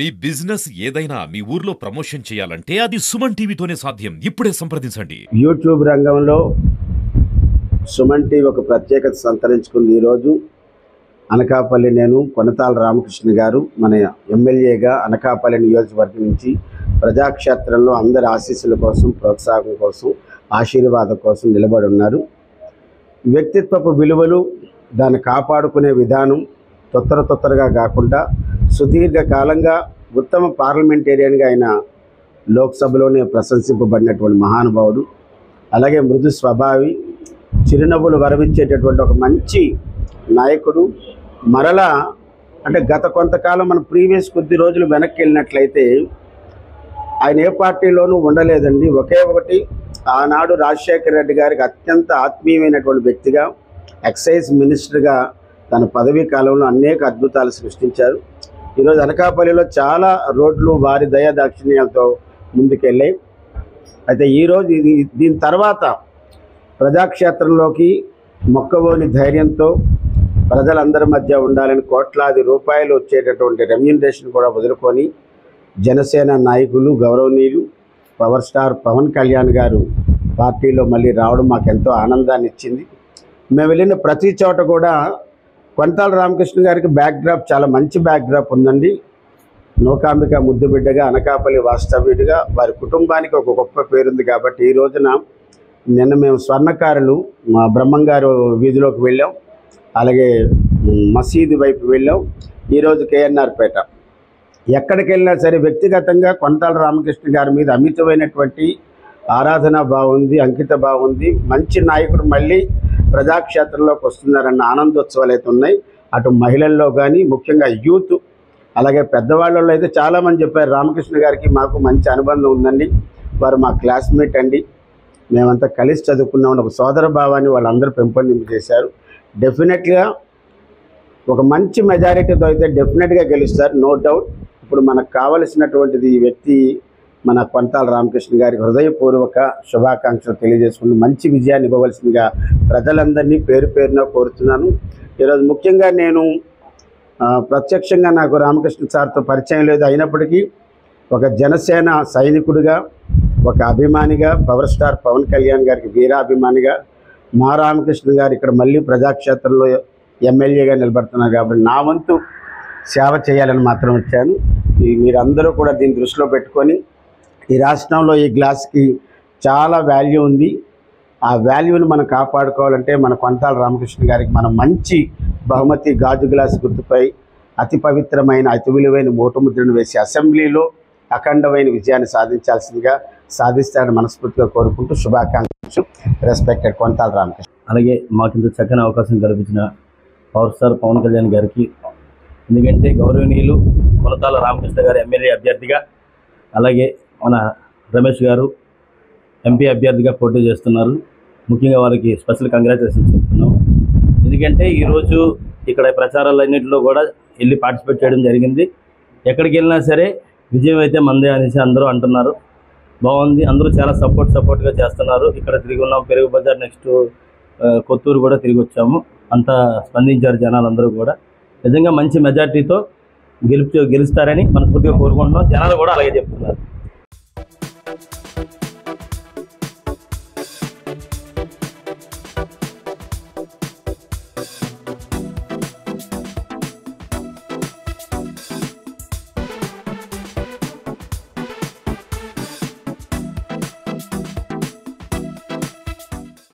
మీ business ఏదైనా మీ ఊర్లో promotion చేయాలంటే అది సుమన్ టీవీతోనే సాధ్యం. ఇప్పుడే సంప్రదించండి. యూట్యూబ్ రంగంలో సుమన్ టీవీ ఒక ప్రత్యేకత సంతరించుకుంది. ఈరోజు అనకాపల్లి నేను కొనతాల రామకృష్ణ గారు మన ఎమ్మెల్యేగా అనకాపల్లి నియోజకవర్గం నుంచి ప్రజాక్షేత్రంలో అందరి ఆశీస్సుల కోసం, ప్రోత్సాహం కోసం, ఆశీర్వాదం కోసం నిలబడి ఉన్నారు. వ్యక్తిత్వపు విలువలు, దాన్ని కాపాడుకునే విధానం తొత్తరగా కాకుండా సుదీర్ఘకాలంగా ఉత్తమ పార్లమెంటేరియన్గా ఆయన లోక్సభలోనే ప్రశంసింపబడినటువంటి మహానుభావుడు. అలాగే మృదు స్వభావి, చిరునవ్వులు వరవించేటటువంటి ఒక మంచి నాయకుడు. మరలా అంటే గత కొంతకాలం మన ప్రీవియస్ కొద్ది రోజులు వెనక్కి వెళ్ళినట్లయితే ఆయన ఏ పార్టీలోనూ ఉండలేదండి. ఒకే ఒకటి, ఆనాడు రాజశేఖర రెడ్డి గారికి అత్యంత ఆత్మీయమైనటువంటి వ్యక్తిగా ఎక్సైజ్ మినిస్టర్గా తన పదవీ కాలంలో అనేక అద్భుతాలు సృష్టించారు. ఈరోజు అనకాపల్లిలో చాలా రోడ్లు వారి దయాదాక్షిణ్యాలతో ముందుకెళ్ళాయి. అయితే ఈరోజు దీని తర్వాత ప్రజాక్షేత్రంలోకి మొక్కవోని ధైర్యంతో ప్రజలందరి మధ్య ఉండాలని కోట్లాది రూపాయలు వచ్చేటటువంటి రెమ్యూనరేషన్ కూడా వదులుకొని జనసేన నాయకులు, గౌరవనీయులు పవర్ స్టార్ పవన్ కళ్యాణ్ గారు పార్టీలో మళ్ళీ రావడం మాకు ఎంతో ఆనందాన్ని ఇచ్చింది. మేము వెళ్ళిన ప్రతి చోట కూడా కొనతాల రామకృష్ణ గారికి బ్యాక్డ్రాప్ చాలా మంచి బ్యాక్డ్రాప్ ఉందండి. నూకాంబిక ముద్దుబిడ్డగా, అనకాపల్లి వాస్తవ్యుడిగా వారి కుటుంబానికి ఒక గొప్ప పేరుంది. కాబట్టి ఈ రోజున నిన్న మేము స్వర్ణకారులు మా బ్రహ్మంగారు వీధిలోకి వెళ్ళాం, అలాగే మసీదు వైపు వెళ్ళాం. ఈరోజు కేఎన్ఆర్ పేట. ఎక్కడికి వెళ్ళినా సరే వ్యక్తిగతంగా కొనతాల రామకృష్ణ గారి మీద అమితమైనటువంటి ఆరాధన బాగుంది, అంకిత బాగుంది. మంచి నాయకుడు మళ్ళీ ప్రజాక్షేత్రంలోకి వస్తున్నారన్న ఆనందోత్సవాలు అయితే ఉన్నాయి. అటు మహిళల్లో కానీ, ముఖ్యంగా యూత్, అలాగే పెద్దవాళ్ళలో అయితే చాలామంది చెప్పారు రామకృష్ణ గారికి మాకు మంచి అనుబంధం ఉందండి, వారు మా క్లాస్మేట్ అండి, మేమంతా కలిసి చదువుకున్నామని ఒక సోదర భావాన్ని వాళ్ళందరూ పెంపొందింపజేశారు. డెఫినెట్గా ఒక మంచి మెజారిటీతో అయితే డెఫినెట్గా గెలుస్తారు, నో డౌట్. ఇప్పుడు మనకు కావలసినటువంటిది ఈ వ్యక్తి మన కొనతాల రామకృష్ణ గారికి హృదయపూర్వక శుభాకాంక్షలు తెలియజేసుకుంటూ మంచి విజయాన్ని ఇవ్వవలసిందిగా ప్రజలందరినీ పేరు పేరున కోరుతున్నాను. ఈరోజు ముఖ్యంగా నేను ప్రత్యక్షంగా నాకు రామకృష్ణ సార్తో పరిచయం లేదు, అయినప్పటికీ ఒక జనసేన సైనికుడిగా, ఒక అభిమానిగా, పవర్ స్టార్ పవన్ కళ్యాణ్ గారికి వీరాభిమానిగా, మా రామకృష్ణ గారు ఇక్కడ మళ్ళీ ప్రజాక్షేత్రంలో ఎమ్మెల్యేగా నిలబడుతున్నారు కాబట్టి నా వంతు సేవ చేయాలని మాత్రం వచ్చాను. మీరందరూ కూడా దీన్ని దృష్టిలో పెట్టుకొని ఈ రాష్ట్రంలో ఈ గ్లాస్కి చాలా వాల్యూ ఉంది. ఆ వాల్యూని మనం కాపాడుకోవాలంటే మన కొనతాల రామకృష్ణ గారికి మనం మంచి బహుమతి గాజు గ్లాస్ గుర్తుపై అతి పవిత్రమైన, అతి విలువైన ఓటుముద్రను వేసి అసెంబ్లీలో అఖండమైన విజయాన్ని సాధించాల్సిందిగా సాధిస్తారని మనస్ఫూర్తిగా కోరుకుంటూ శుభాకాంక్షలు. రెస్పెక్టెడ్ కొనతాల రామకృష్ణ. అలాగే మాకింత చక్కని అవకాశం కల్పించిన పవర్ స్టార్ పవన్ కళ్యాణ్ గారికి, ఎందుకంటే గౌరవనీయులు కొనతాల రామకృష్ణ గారు ఎమ్మెల్యే అభ్యర్థిగా, అలాగే మన రమేష్ గారు ఎంపీ అభ్యర్థిగా పోటీ చేస్తున్నారు. ముఖ్యంగా వారికి స్పెషల్ కంగ్రాచులేషన్స్ చెప్తున్నాం. ఎందుకంటే ఈరోజు ఇక్కడ ప్రచారాలన్నింటిలో కూడా వెళ్ళి పార్టిసిపేట్ చేయడం జరిగింది. ఎక్కడికి వెళ్ళినా సరే విజయం అయితే మందే అనేసి అందరూ అంటున్నారు. బాగుంది, అందరూ చాలా సపోర్ట్గా చేస్తున్నారు. ఇక్కడ తిరిగి ఉన్నాం, పెరుగు బజార్, నెక్స్ట్ కొత్తూరు కూడా తిరిగి వచ్చాము. అంతా స్పందించారు జనాలందరూ కూడా. నిజంగా మంచి మెజార్టీతో గెలుస్తారని మనస్ఫూర్తిగా కోరుకుంటున్నాం. జనాలు కూడా అలాగే చెప్తున్నారు.